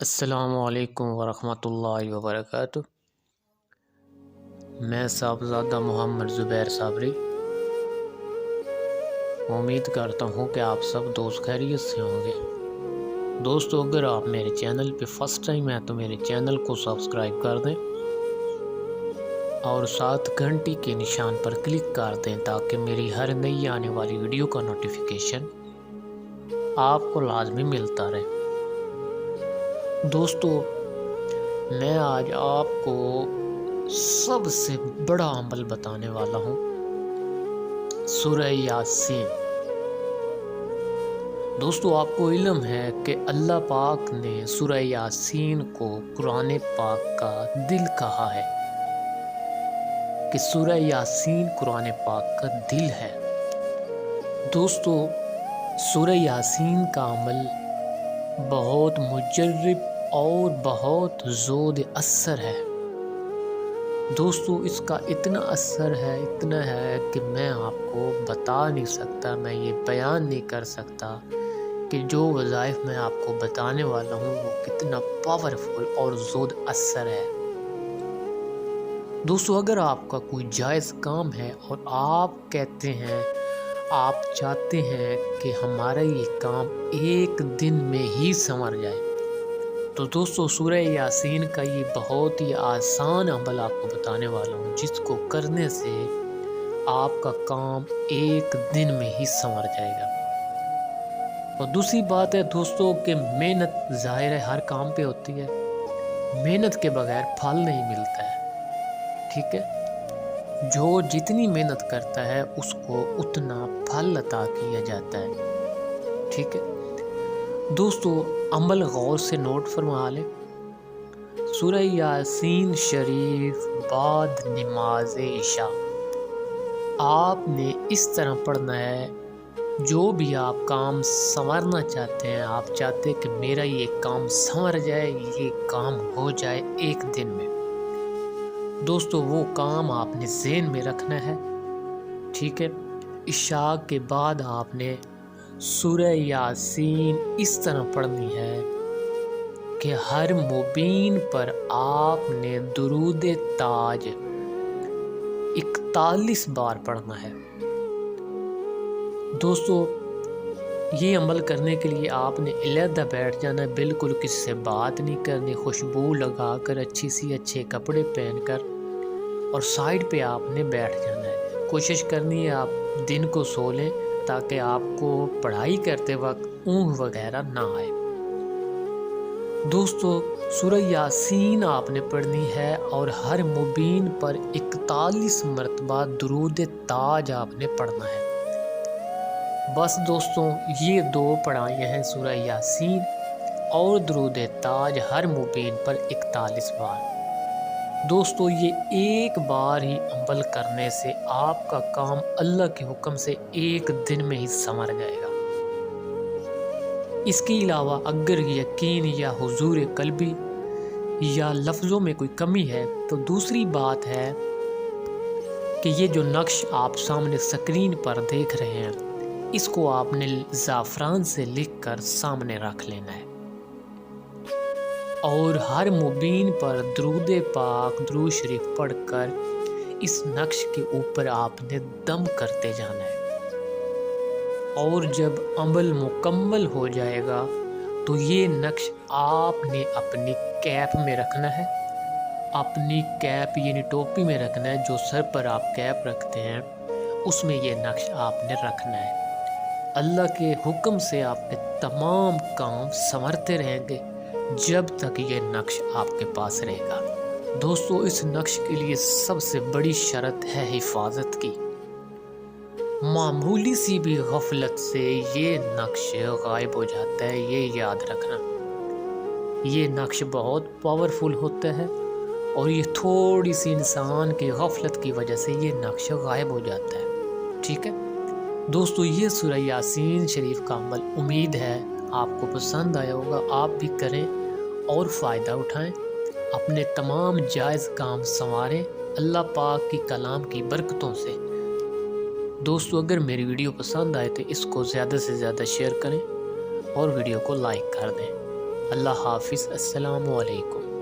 السلام علیکم ورحمۃ اللہ وبرکاتہ۔ میں صاحبزادہ محمد زبیر صابری امید کرتا ہوں کہ آپ سب دوست خیریت سے ہوں گے۔ دوستو، اگر آپ میرے چینل پہ فرسٹ ٹائم ہیں تو میرے چینل کو سبسکرائب کر دیں اور ساتھ گھنٹی کے نشان پر کلک کر دیں تاکہ میری ہر نئی آنے والی ویڈیو کا نوٹیفیکیشن آپ کو لازمی ملتا رہے۔ دوستو، میں آج آپ کو سب سے بڑا عمل بتانے والا ہوں، سورہ یاسین۔ دوستو، آپ کو علم ہے کہ اللہ پاک نے سورہ یاسین کو قرآن پاک کا دل کہا ہے، کہ سورہ یاسین قرآن پاک کا دل ہے۔ دوستو، سورہ یاسین کا عمل بہت مجرب اور بہت زود اثر ہے۔ دوستو، اس کا اتنا اثر ہے کہ میں آپ کو بتا نہیں سکتا، میں یہ بیان نہیں کر سکتا کہ جو وظائف میں آپ کو بتانے والا ہوں وہ کتنا پاورفل اور زود اثر ہے۔ دوستو، اگر آپ کا کوئی جائز کام ہے اور آپ کہتے ہیں، آپ چاہتے ہیں کہ ہمارا یہ کام ایک دن میں ہی سنور جائے، تو دوستو سورہ یاسین کا یہ بہت ہی آسان عمل آپ کو بتانے والا ہوں، جس کو کرنے سے آپ کا کام ایک دن میں ہی سنور جائے گا۔ اور دوسری بات ہے دوستو کہ محنت ظاہر ہے ہر کام پہ ہوتی ہے، محنت کے بغیر پھل نہیں ملتا ہے، ٹھیک ہے؟ جو جتنی محنت کرتا ہے اس کو اتنا پھل عطا کیا جاتا ہے، ٹھیک ہے؟ دوستو، عمل غور سے نوٹ فرما لیں۔ سورہ یاسین شریف بعد نماز عشاء آپ نے اس طرح پڑھنا ہے، جو بھی آپ کام سنورنا چاہتے ہیں، آپ چاہتے ہیں کہ میرا یہ کام سنور جائے، یہ کام ہو جائے ایک دن میں، دوستو وہ کام آپ نے ذہن میں رکھنا ہے، ٹھیک ہے؟ عشاء کے بعد آپ نے سورہ یاسین اس طرح پڑھنی ہے کہ ہر مبین پر آپ نے درود تاج 41 بار پڑھنا ہے۔ دوستو، یہ عمل کرنے کے لیے آپ نے علیحدہ بیٹھ جانا ہے، بالکل کسی سے بات نہیں کرنی، خوشبو لگا کر اچھے کپڑے پہن کر اور سائیڈ پہ آپ نے بیٹھ جانا ہے۔ کوشش کرنی ہے آپ دن کو سو لیں تاکہ آپ کو پڑھائی کرتے وقت اونگ وغیرہ نہ آئے۔ دوستو، سورہ یاسین آپ نے پڑھنی ہے اور ہر مبین پر 41 مرتبہ درود تاج آپ نے پڑھنا ہے۔ بس دوستو، یہ دو پڑھائیاں ہیں، سورہ یاسین اور درود تاج ہر مبین پر 41 بار۔ دوستو، یہ ایک بار ہی عمل کرنے سے آپ کا کام اللہ کے حکم سے ایک دن میں ہی سنور جائے گا۔ اس کے علاوہ اگر یقین یا حضور قلبی یا لفظوں میں کوئی کمی ہے تو دوسری بات ہے کہ یہ جو نقش آپ سامنے سکرین پر دیکھ رہے ہیں، اس کو آپ نے زعفران سے لکھ کر سامنے رکھ لینا ہے اور ہر مبین پر درود پاک درود شریف پڑھ کر اس نقش کے اوپر آپ نے دم کرتے جانا ہے، اور جب عمل مکمل ہو جائے گا تو یہ نقش آپ نے اپنی کیپ میں رکھنا ہے، اپنی کیپ یعنی ٹوپی میں رکھنا ہے، جو سر پر آپ کیپ رکھتے ہیں اس میں یہ نقش آپ نے رکھنا ہے۔ اللہ کے حکم سے آپ کے تمام کام سنورتے رہیں گے جب تک یہ نقش آپ کے پاس رہے گا۔ دوستو، اس نقش کے لیے سب سے بڑی شرط ہے حفاظت کی۔ معمولی سی بھی غفلت سے یہ نقش غائب ہو جاتا ہے، یہ یاد رکھنا۔ یہ نقش بہت پاورفل ہوتا ہے اور یہ تھوڑی سی انسان کی غفلت کی وجہ سے یہ نقش غائب ہو جاتا ہے، ٹھیک ہے؟ دوستو، یہ سورہ یاسین شریف کا عمل امید ہے آپ کو پسند آیا ہوگا، آپ بھی کریں اور فائدہ اٹھائیں، اپنے تمام جائز کام سنواریں اللہ پاک کی کلام کی برکتوں سے۔ دوستو، اگر میری ویڈیو پسند آئے تو اس کو زیادہ سے زیادہ شیئر کریں اور ویڈیو کو لائک کر دیں۔ اللہ حافظ، السلام علیکم۔